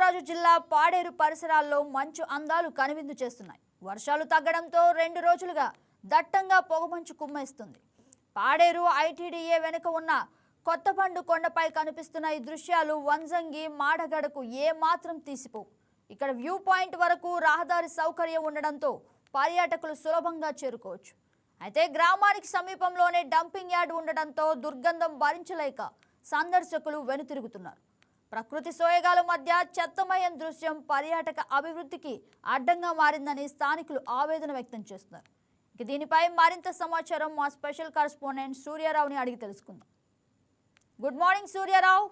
సూర్యారావు జిల్లా పాడేరు పరిసరాల్లో మంచు అందాలు కనువిందు చేస్తున్నాయి. వర్షాలు తగ్గడంతో 2 రోజులుగా దట్టంగా పొగమంచు కుమ్మేస్తుంది. పాడేరు ఐటీడీఏ వెనుక ఉన్న కొత్తబండు కొండపై కనిపిస్తున్న ఈ దృశ్యాలు వంజంగి మాడగడకు ఏ మాత్రం తీసిపోవు. ఇక్కడ వ్యూ పాయింట్ వరకు రహదారి సౌకర్యం ఉండడంతో పర్యాటకులు సులభంగా చేరుకోవచ్చు. అయితే గ్రామానికి సమీపంలోనే డంపింగ్ యార్డ్ ఉండడంతో దుర్గంధం భరించలేక సందర్శకులు వెనుతిరుగుతున్నారు. ప్రకృతి సోయగాల మధ్య చెత్తమయం దృశ్యం పర్యాటక అభివృద్ధికి అడ్డంగా మారిందని స్థానికులు ఆవేదన వ్యక్తం చేస్తున్నారు. దీనిపై మరింత సమాచారం మా స్పెషల్ కరెస్పాండెంట్ సూర్యారావుని అడిగి తెలుసుకుందాం. Good morning Suryarao.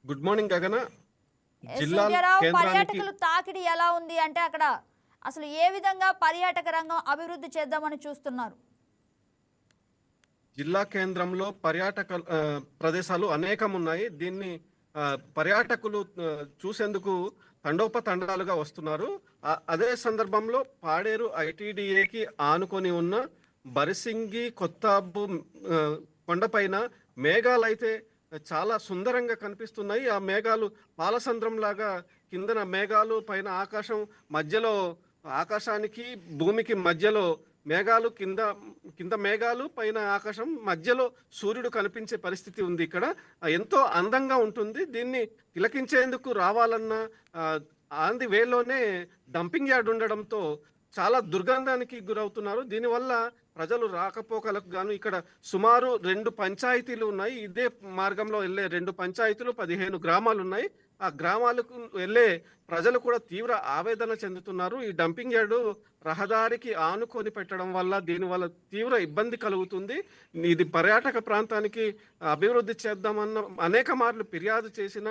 Good morning గగన. సూర్యారావు, పర్యాటకులు తాకిడి ఎలా ఉంది అంటే అక్కడ అసలు ఏ విధంగా పర్యాటక రంగం అభివృద్ధి చేద్దామని చూస్తున్నారు? జిల్లా కేంద్రంలో పర్యాటక ప్రదేశాలు అనేకం ఉన్నాయి. దీన్ని పర్యాటకులు చూసేందుకు తండోపతండాలుగా వస్తున్నారు. అదే సందర్భంలో పాడేరు ఐటీడీఏకి ఆనుకొని ఉన్న బరిసింగి కొత్తబ్బు కొండపైన మేఘాలు అయితే చాలా సుందరంగా కనిపిస్తున్నాయి. ఆ మేఘాలు పాలసంద్రం లాగా కిందన మేఘాలు, పైన ఆకాశం, మధ్యలో ఆకాశానికి భూమికి మధ్యలో మేఘాలు, కింద మేఘాలు, పైన ఆకాశం, మధ్యలో సూర్యుడు కనిపించే పరిస్థితి ఉంది. ఇక్కడ ఎంతో అందంగా ఉంటుంది. దీన్ని తిలకించేందుకు రావాలన్నా ఆన్ ది వేలోనే డంపింగ్ యార్డ్ ఉండడంతో చాలా దుర్గంధానికి గురవుతున్నారు. దీనివల్ల ప్రజలు రాకపోకలకు గాను ఇక్కడ సుమారు 2 పంచాయతీలు ఉన్నాయి. ఇదే మార్గంలో వెళ్ళే 2 పంచాయతీలు, 15 గ్రామాలు ఉన్నాయి. ఆ గ్రామాలకు వెళ్ళే ప్రజలు కూడా తీవ్ర ఆవేదన చెందుతున్నారు. ఈ డంపింగ్ యార్డు రహదారికి ఆనుకొని పెట్టడం వల్ల దీనివల్ల తీవ్ర ఇబ్బంది కలుగుతుంది. ఇది పర్యాటక ప్రాంతానికి అభివృద్ధి చేద్దామన్న అనేక మార్లు ఫిర్యాదు చేసిన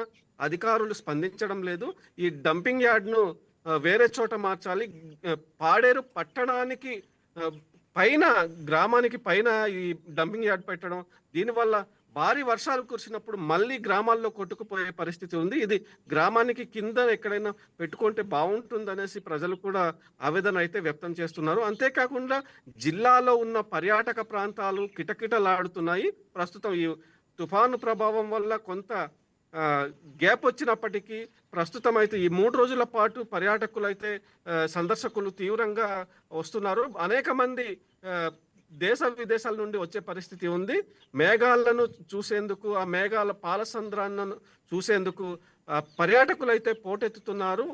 అధికారులు స్పందించడం లేదు. ఈ డంపింగ్ యార్డ్ను వేరే చోట మార్చాలి. పాడేరు పట్టణానికి పైన, గ్రామానికి పైన ఈ డంపింగ్ యార్డ్ పెట్టడం, దీనివల్ల భారీ వర్షాలు కురిసినప్పుడు మళ్ళీ గ్రామాల్లో కొట్టుకుపోయే పరిస్థితి ఉంది. ఇది గ్రామానికి కింద ఎక్కడైనా పెట్టుకుంటే బాగుంటుందనేసి ప్రజలు కూడా ఆవేదన అయితే వ్యక్తం చేస్తున్నారు. అంతేకాకుండా జిల్లాలో ఉన్న పర్యాటక ప్రాంతాలు కిటకిటలాడుతున్నాయి. ప్రస్తుతం ఈ తుఫాను ప్రభావం వల్ల కొంత గ్యాప్ వచ్చినప్పటికీ ప్రస్తుతం అయితే ఈ 3 రోజుల పాటు పర్యాటకులు అయితే సందర్శకులు తీవ్రంగా వస్తున్నారు. అనేక మంది దేశ విదేశాల నుండి వచ్చే పరిస్థితి ఉంది. మేఘాలను చూసేందుకు, ఆ మేఘాల పాలసంద్రాన్ని చూసేందుకు పర్యాటకులు అయితే పోటెత్తుతున్నారు.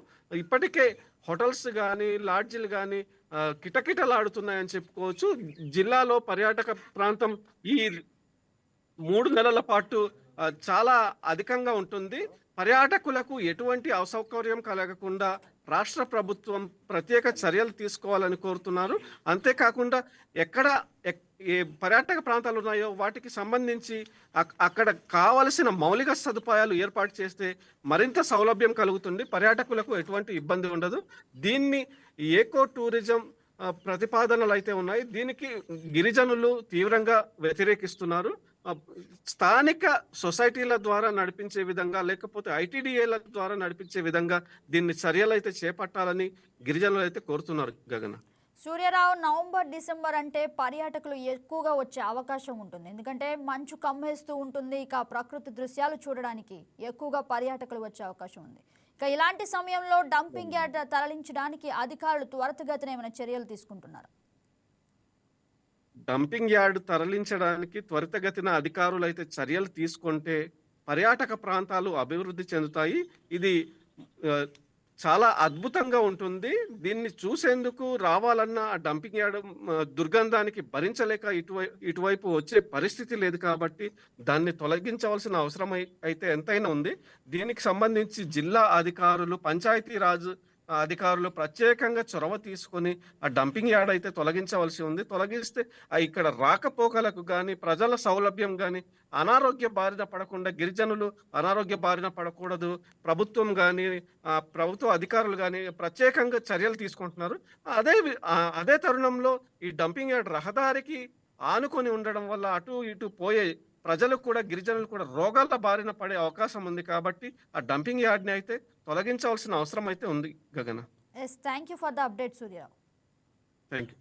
ఇప్పటికే హోటల్స్ కానీ, లాడ్జీలు కానీ కిటకిటలాడుతున్నాయని చెప్పుకోవచ్చు. జిల్లాలో పర్యాటక ప్రాంతం ఈ 3 నెలల పాటు చాలా అధికంగా ఉంటుంది. పర్యాటకులకు ఎటువంటి అసౌకర్యం కలగకుండా రాష్ట్ర ప్రభుత్వం ప్రత్యేక చర్యలు తీసుకోవాలని కోరుతున్నారు. అంతేకాకుండా ఎక్కడ ఏ పర్యాటక ప్రాంతాలు ఉన్నాయో వాటికి సంబంధించి అక్కడ కావలసిన మౌలిక సదుపాయాలు ఏర్పాటు చేస్తే మరింత సౌలభ్యం కలుగుతుంది. పర్యాటకులకు ఎటువంటి ఇబ్బంది ఉండదు. దీన్ని ఏకో టూరిజం ప్రతిపాదనలు అయితే ఉన్నాయి. దీనికి గిరిజనులు తీవ్రంగా వ్యతిరేకిస్తున్నారు. స్థానిక సొసైటీల ద్వారా నడిపించే విధంగా, లేకపోతే ఐటీడీఏల ద్వారా నడిపించే విధంగా దీన్ని చర్యలు అయితే చేపట్టాలని గిరిజనులు అయితే కోరుతున్నారు. గగన. సూర్యారావు, నవంబర్, డిసెంబర్ అంటే పర్యాటకులు ఎక్కువగా వచ్చే అవకాశం ఉంటుంది. ఎందుకంటే మంచు కమ్మేస్తూ ఉంటుంది. ఇక ప్రకృతి దృశ్యాలు చూడడానికి ఎక్కువగా పర్యాటకులు వచ్చే అవకాశం ఉంది. ఇక ఇలాంటి సమయంలో డంపింగ్ యార్డ్ తరలించడానికి అధికారులు త్వరితగతిన ఏమైనా చర్యలు తీసుకుంటున్నారు? డంపింగ్ యార్డ్ తరలించడానికి త్వరితగతిన అధికారులు అయితే చర్యలు తీసుకుంటే పర్యాటక ప్రాంతాలు అభివృద్ధి చెందుతాయి. ఇది చాలా అద్భుతంగా ఉంటుంది. దీన్ని చూసేందుకు రావాలన్న డంపింగ్ యార్డ్ దుర్గంధానికి భరించలేక ఇటువైపు వచ్చే పరిస్థితి లేదు. కాబట్టి దాన్ని తొలగించవలసిన అవసరం అయితే ఎంతైనా ఉంది. దీనికి సంబంధించి జిల్లా అధికారులు, పంచాయతీరాజ్ అధికారులు ప్రత్యేకంగా చొరవ తీసుకొని ఆ డంపింగ్ యార్డ్ అయితే తొలగించవలసి ఉంది. తొలగిస్తే ఇక్కడ రాకపోకలకు కానీ, ప్రజల సౌలభ్యం కానీ, అనారోగ్య బారిన పడకుండా, గిరిజనులు అనారోగ్య బారిన పడకూడదు. ప్రభుత్వం కానీ, ప్రభుత్వ అధికారులు కానీ ప్రత్యేకంగా చర్యలు తీసుకుంటున్నారు. అదే తరుణంలో ఈ డంపింగ్ యార్డ్ రహదారికి ఆనుకొని ఉండడం వల్ల అటు ఇటు పోయే ప్రజలు కూడా, గిరిజనులు కూడా రోగాల బారిన పడే అవకాశం ఉంది. కాబట్టి ఆ డంపింగ్ యార్డ్ని అయితే తొలగించవలసిన అవసరం అయితే ఉంది. గగన. Yes, thank you for the update, Surya. Thank you.